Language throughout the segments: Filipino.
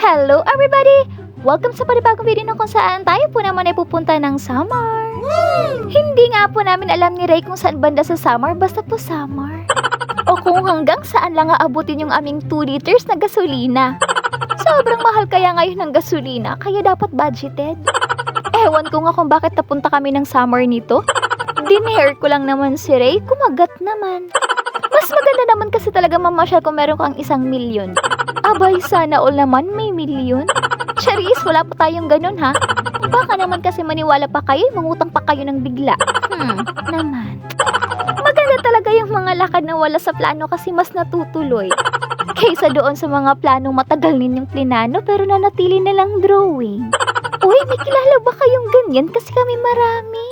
Hello everybody! Welcome sa panibagong video na kung saan tayo po naman ay pupunta ng summer. Hindi nga po namin alam ni Ray kung saan banda sa summer, basta po summer. O kung hanggang saan lang aabutin yung aming 2 liters na gasolina. Sobrang mahal kaya ngayon ng gasolina, kaya dapat budgeted. Ewan ko nga kung bakit napunta kami ng summer nito. Dinare ko lang naman si Ray, kumagat naman. Mas maganda naman kasi talaga mamasyal kung meron kang 1 milyon. Abay, sana all naman may milyon. Charis, wala pa tayong ganun ha. Baka naman kasi maniwala pa kayo, mangutang pa kayo ng bigla. Naman. Maganda talaga yung mga lakad na wala sa plano kasi mas natutuloy. Kaysa doon sa mga planong matagal ninyong plinano pero nanatili na lang drawing. Uy, may kilala ba kayong ganyan? Kasi kami marami.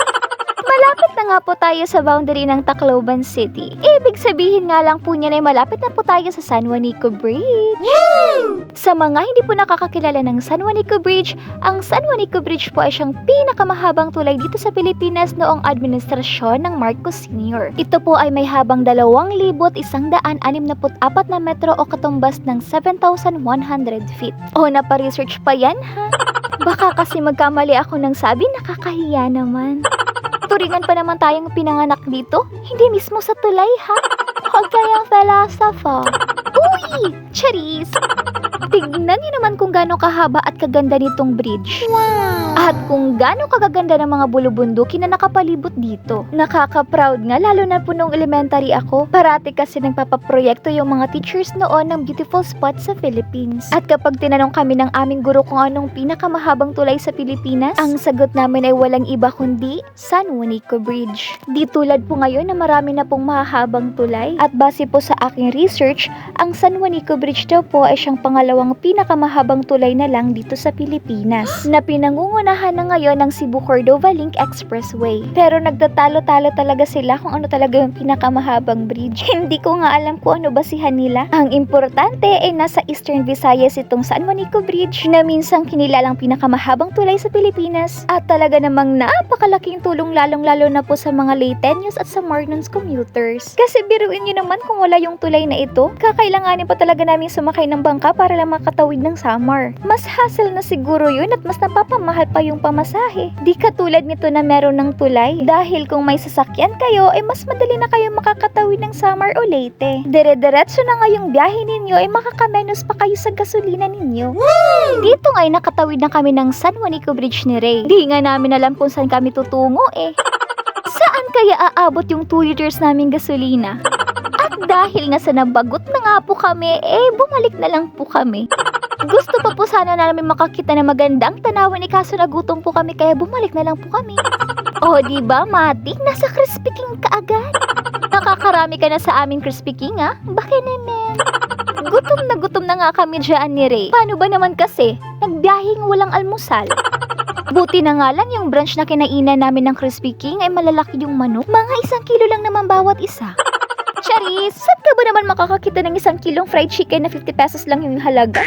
Malapit na nga po tayo sa boundary ng Tacloban City. Ibig sabihin nga lang po niya na malapit na po tayo sa San Juanico Bridge. Sa mga hindi po nakakakilala ng San Juanico Bridge, ang San Juanico Bridge po ay siyang pinakamahabang tulay dito sa Pilipinas noong administrasyon ng Marcos Sr. Ito po ay may habang 2,164 na metro o katumbas ng 7,100 feet. O napa-research pa yan ha? Baka kasi magkamali ako ng sabi, nakakahiya naman. Turingan pa naman tayong pinanganak dito, hindi mismo sa tulay ha? Huwag kayang philosopher. Uy! Charis! Tignan niyo naman kung gaano kahaba at kaganda nitong bridge. Wow! At kung gaano kagaganda ng mga bulubundukin na nakapalibot dito. Nakaka-proud nga, lalo na po nung elementary ako. Parati kasi nagpapaproyekto yung mga teachers noon ng beautiful spots sa Philippines. At kapag tinanong kami ng aming guro kung anong pinakamahabang tulay sa Pilipinas, ang sagot namin ay walang iba kundi San Juanico Bridge. Di tulad po ngayon na marami na pong mahahabang tulay. At base po sa aking research, ang San Juanico Bridge daw po ay siyang pangalawang pinakamahabang tulay na lang dito sa Pilipinas na pinangungunahan na ngayon ng Cebu-Cordova Link Expressway. Pero nagtatalo-talo talaga sila kung ano talaga yung pinakamahabang bridge. Hindi ko nga alam kung ano basihan nila. Ang importante ay nasa Eastern Visayas itong San Juanico Bridge na minsang kinilalang pinakamahabang tulay sa Pilipinas at talaga namang napakalaking tulong lalong-lalo na po sa mga Leyteños at sa Mornons commuters. Kasi biruin nyo naman kung wala yung tulay na ito, kakailanganin pa talaga namin sumakay ng bangka para lang makatawid ng summer. Mas hassle na siguro yun at mas napapamahal pa yung pamasahe. Di katulad nito na meron ng tulay dahil kung may sasakyan kayo ay mas madali na kayo makakatawid ng summer o Leyte. Dire-diretso na nga yung biyahe ninyo ay makakamenos pa kayo sa gasolina ninyo. Dito nga ay nakatawid na kami ng San Juanico Bridge ni Ray. Di nga namin alam kung saan kami tutungo eh. Saan kaya aabot yung 2 liters naming gasolina? At dahil nasa nabagot na nga po kami, bumalik na lang po kami. Gusto pa po sana namin makakita na magandang tanawin kaso nagutom po kami kaya bumalik na lang po kami. O diba, Matik? Nasa Crispy King ka agad. Nakakarami ka na sa aming Crispy King ha? Bakit naman? Gutom na nga kami dyan ni Ray. Paano ba naman kasi? Nagbiyahing walang almusal. Buti na nga lang yung brunch na kinainan namin ng Crispy King ay malalaki yung manok. Mga 1 kilo lang naman bawat isa. Charis, saan ka ba naman makakakita ng 1 kilong fried chicken na 50 pesos lang yung halaga?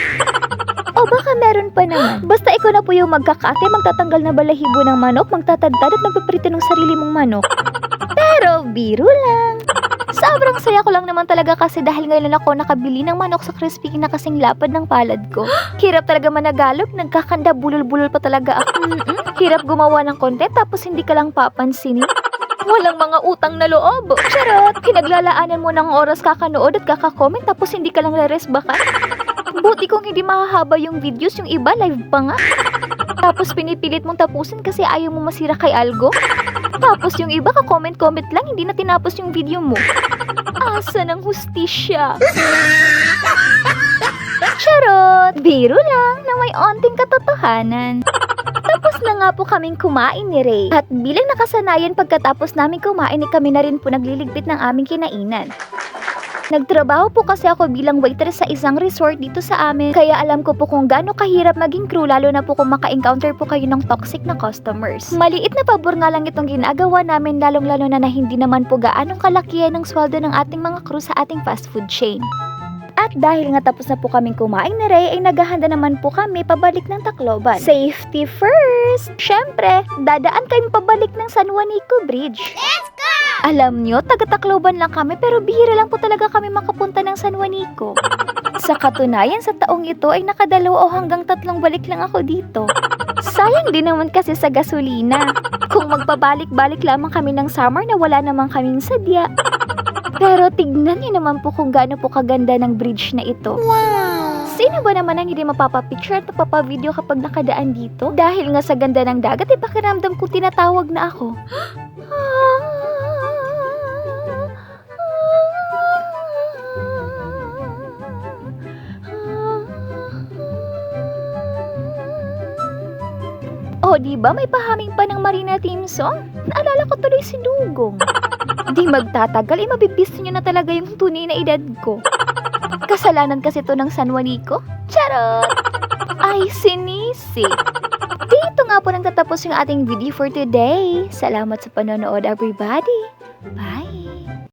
O baka meron pa naman. Basta ikaw na po yung magkakate, magtatanggal na balahibo ng manok, magtatadtad at magpaprito ng sarili mong manok. Pero biro lang. Sobrang saya ko lang naman talaga kasi dahil ngayon ako nakabili ng manok sa Crispy King na kasing lapad ng palad ko. Hirap talaga managalog, nagkakanda bulol-bulol pa talaga ako. Hirap gumawa ng content tapos hindi ka lang papansinin. Walang mga utang na loob. Charot! Pinaglalaanan mo ng oras kakanood at kakakomment tapos hindi ka lang re-resbakan. Buti kung hindi mahahaba yung videos, yung iba live pa nga. Tapos pinipilit mong tapusin kasi ayaw mo masira kay Algo. Tapos yung iba ka-comment-comment lang, hindi na tinapos yung video mo. Asa ng hustisya? Charot! Biro lang na may onting katotohanan. Tapos na nga po kaming kumain ni Ray. At bilang nakasanayan pagkatapos namin kumain kami na rin po nagliligpit ng aming kinainan. Nagtrabaho po kasi ako bilang waitress sa isang resort dito sa amin. Kaya alam ko po kung gaano kahirap maging crew lalo na po kung maka-encounter po kayo ng toxic na customers. Maliit na pabor nga lang itong ginagawa namin lalong-lalo na hindi naman po gaanong kalakihan ng sweldo ng ating mga crew sa ating fast food chain. At dahil nga tapos na po kaming kumain ni Ray, ay naghahanda naman po kami pabalik ng Tacloban. Safety first! Syempre, dadaan kami pabalik ng San Juanico Bridge. Let's go! Alam nyo, taga-Tacloban lang kami pero bihira lang po talaga kami makapunta ng San Juanico. Sa katunayan, sa taong ito ay nakadalawa o hanggang 3 balik lang ako dito. Sayang din naman kasi sa gasolina. Kung magpabalik-balik lamang kami ng summer na wala naman kaming sadya. Pero tignan niyo naman po kung gaano po kaganda ng bridge na ito. Wow! Sino ba naman ang hindi mapapapicture at mapapavideo kapag nakadaan dito? Dahil nga sa ganda ng dagat, pakiramdam ko tinatawag na ako. Oh, diba may pahaming pa ng Marina Team Song? Naalala ko tuloy si Dugong. Di magtatagal, mabibisto nyo na talaga yung tunay na edad ko. Kasalanan kasi to ng San Juanico? Charot! Ay, sinisi. Dito nga po nagtatapos yung ating video for today. Salamat sa panonood, everybody.